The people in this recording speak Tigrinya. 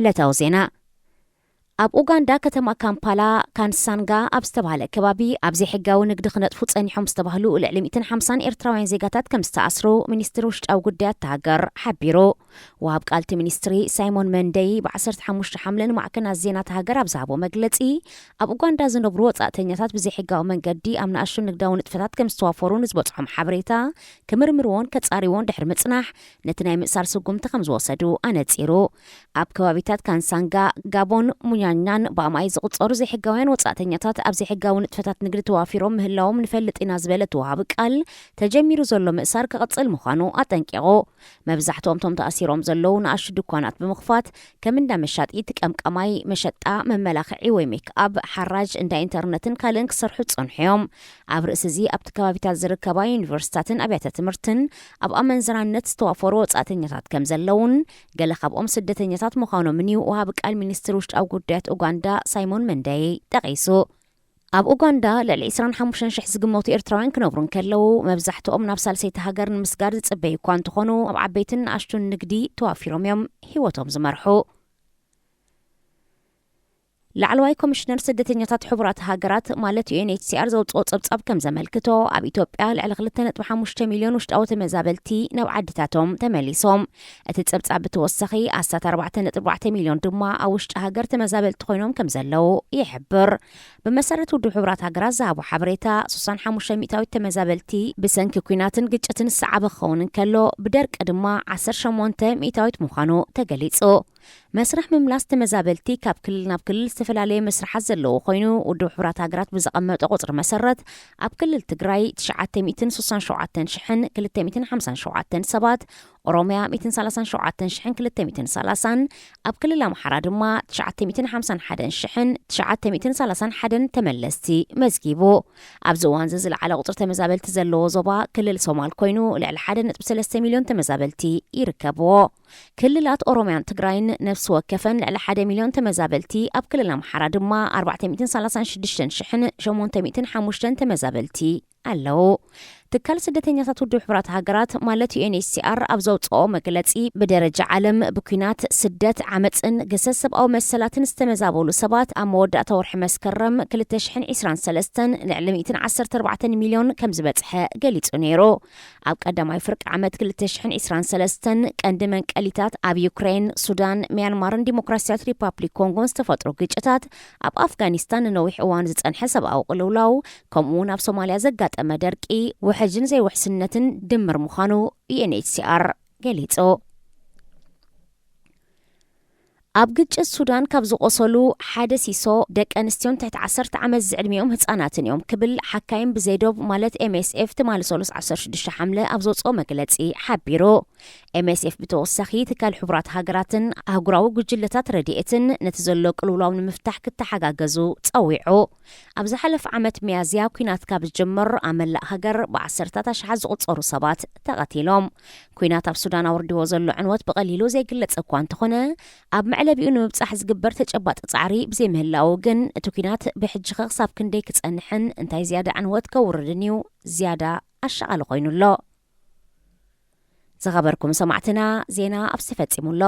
ዕለታዊ ዜና ኣብ ኡጋንዳ ከተማ ካምፓላ ካንሳንጋ ኣብ ዝተባሃለ ከባቢ ኣብዚ ሕጋዊ ንግዲ ክነጥፉ ጸኒሖም ዝተባህሉ ልዕሊ 150 ኤርትራውያን ዜጋታት ከም ዝተኣስሩ ሚኒስትሪ ውሽጣዊ ጉዳያት ሃገር ሓቢሩ። ወሃብ ቃልቲ ሚኒስትሪ ሳይሞን መንደይ ብ15 ሓምለ ንማዕከናት ዜናት ሃገር ኣብ ዝሃቦ መግለጺ ኣብ ኡጋንዳ ዝነብሩ ወጻእተኛታት ብዘይሕጋዊ መንገዲ ኣብ ንኣሽቱ ንግዳዊ ንጥፈታት ከም ዝተዋፈሩ ንዝበጽሖም ሓበሬታ ክምርምርዎን ከጻሪዎን ድሕሪ ምጽናሕ ነቲ ናይ ምእሳር ስጉምቲ ከም ዝወሰዱ ኣነጺሩ። ኣብ ከባቢታት ካንሳንጋ ጋቦን ኛን በአማይ ዝቁጸሩ ዘይሕጋውያን ወጻእተኛታት ኣብ ዘይሕጋዊ ንጥፈታት ንግዲ ተዋፊሮም ምህላዎም ንፈልጥ ኢና ዝበለት ወሃብ ቃል ተጀሚሩ ዘሎ ምእሳር ክቕጽል ምዃኑ ኣጠንቂቑ። መብዛሕትኦም ቶም ተኣሲሮም ዘለዉ ንኣሽቱ ድኳናት ብምኽፋት ከም እንዳ መሻጢት፣ ቀምቀማይ፣ መሸጣ መመላኽዒ ወይ ሜክኣብ፣ ሓራጅ፣ እንዳ ኢንተርነትን ካልእን ክሰርሑ ጸንሖም። ኣብ ርእሲ እዚ ኣብቲ ከባቢታት ዝርከባ ዩኒቨርሲታትን ኣብያተ ትምህርትን ኣብ ኣመንዝራነት ዝተዋፈሩ ወጻእተኛታት ከም ዘለውን ገለ ካብኦም ስደተኛታት ምዃኖምን እዩ ወሃብ ቃል ሚኒስትሪ ውሽጣዊ ጉዳያት ኡጋንዳ ሳይሞን መንደይ ጠቒሱ። ኣብ ኡጋንዳ ልዕሊ 25,000 ዝግመቱ ኤርትራውያን ክነብሩ ከለዉ መብዛሕትኦም ናብ ሳልሰይቲ ሃገር ንምስጋር ዝጽበዩ እኳ እንትኾኑ ኣብ ዓበይትን ንኣሽቱን ንግዲ ተዋፊሮም እዮም ህይወቶም ዝመርሑ። ላዕለዋይ ኮሚሽነር ስደተኛታት ሕቡራት ሃገራት ማለት UNHCR ዘውፅኦ ጸብጻብ ከም ዘመልክቶ ኣብ ኢትዮጵያ ልዕሊ 2.5 ሚልዮን ውሽጣዊ ተመዛበልቲ ናብ ዓድታቶም ተመሊሶም። እቲ ጸብጻብ ብተወሳኺ 14.4 ሚልዮን ድማ ኣብ ውሽጢ ሃገር ተመዛበልቲ ኮይኖም ከም ዘለው ይሕብር። ብመሰረት ውድብ ሕቡራት ሃገራት ዝሃቦ ሓበሬታ 65% ተመዛበልቲ ብሰንኪ ኩናትን ግጭትን ዝሰዓበ ክኸውን እንከሎ ብደርቂ ድማ 18% ምዃኑ ተገሊጹ። መስርሕ ምምላስ ተመዛበልቲ ካብ ክልል ናብ ክልል ዝተፈላለየ መስርሓት ዘለዎ ኮይኑ ውድብ ሕቡራት ሃገራት ብዘቐመጠ ቁጽሪ መሰረት ኣብ ክልል ትግራይ 967,257 ሰባት፣ ኦሮምያ 137,230 ኣብ ክልል ኣምሓራ ድማ 951,931 ተመለስቲ መዝጊቡ። ኣብዚ እዋን ዝለዓለ ቁጽሪ ተመዛበልቲ ዘለዎ ዞባ ክልል ሶማል ኮይኑ ልዕሊ 1.3 ሚልዮን ተመዛበልቲ ይርከብዎ። ክልላት ኦሮምያን ትግራይን ነፍሲ ወከፈን ልዕሊ 1 ሚልዮን ተመዛበልቲ ኣብ ክልል ኣምሓራ ድማ 436,805 ተመዛበልቲ ኣለው። ትካል ስደተኛታት ውድብ ሕቡራት ሃገራት ማለት UNHCR ኣብ ዘውፅኦ መግለጺ ብደረጃ ዓለም ብኩናት፣ ስደት፣ ዓመፅን ገሰስ ሰብኣዊ መሰላትን ዝተመዛበሉ ሰባት ኣብ መወዳእታ ወርሒ መስከረም 2023 ልዕሊ 114 ሚልዮን ከም ዝበጽሐ ገሊጹ ነይሩ። ኣብ ቀዳማይ ፍርቂ ዓመት 2023 ቀንዲ መንቀሊታት ኣብ ዩክሬን፣ ሱዳን፣ ሚያንማርን ዲሞክራሲያዊት ሪፓብሊክ ኮንጎን ዝተፈጥሩ ግጭታት፣ ኣብ ኣፍጋኒስታን ንነዊሕ እዋን ዝጸንሐ ሰብኣዊ ቅልውላው፣ ከምኡውን ኣብ ሶማልያ ዘጋጠመ ደርቂ ውሕጅን ዘይውሕስነትን ድምር ምዃኑ UNHCR ገሊጹ። ኣብ ግጭት ሱዳን ካብ ዝቆሰሉ ሓደ ሲሶ ደቂ ኣንስትዮን ትሕቲ 10 ዓመት ዝዕድሚኦም ህጻናትን እዮም ክብል ሓካይም ብዘይዶብ ማለት MSF ትማሊ 16 ሓምለ ኣብ ዘውፅኦ መግለጺ ሓቢሩ። MSF ብተወሳኺ ትካል ሕቡራት ሃገራትን ኣህጉራዊ ጉጅለታት ረድኤትን ነቲ ዘሎ ቅልውላው ንምፍታሕ ክተሓጋገዙ ጸዊዑ። ኣብ ዝሓለፈ ዓመት ሚያዝያ ኩናት ካብ ዝጅምር ኣብ መላእ ሃገር ብዓሰርታት ኣሽሓት ዝቑጸሩ ሰባት ተቐቲሎም። ኩናት ኣብ ሱዳን ኣውርዲዎ ዘሎ ዕንወት ብቐሊሉ ዘይግለጽ እኳ እንተኾነ ኣብ መዕለቢኡ ንምብጻሕ ዝግበር ተጨባጢ ጻዕሪ ብዘይምህላው ግን እቲ ኩናት ብሕጂ ክሳብ ክንደይ ክጸንሕን እንታይ ዝያዳ ዕንወት ከውርድን እዩ ዝያዳ ኣሸቓሊ ኮይኑሎ። ዝኸበርኩም ሰማዕትና ዜና ኣብ ዝተፈጺሙሎ